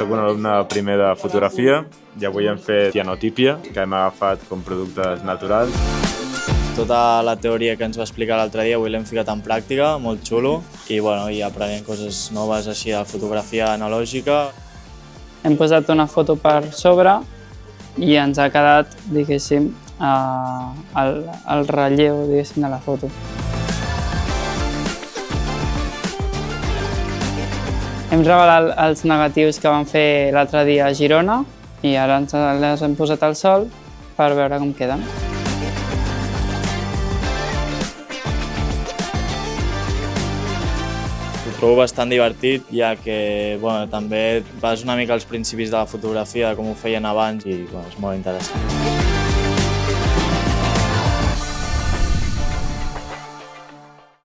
soc un alumne primer de fotografia i avui hem fet cianotípia, que hem agafat com productes naturals. Tota la teoria que ens va explicar l'altre dia avui l'hem ficat en pràctica, molt xulo, i aprenent coses noves així de fotografia analògica. Hem posat una foto per sobre i ens ha quedat, diguéssim, el relleu, diguéssim, de la foto. Hem revelat els negatius que vam fer l'altre dia a Girona i ara els hem posat al sol per veure com queden. Ho trobo bastant divertit, ja que també vas una mica als principis de la fotografia, de com ho feien abans, i és molt interessant.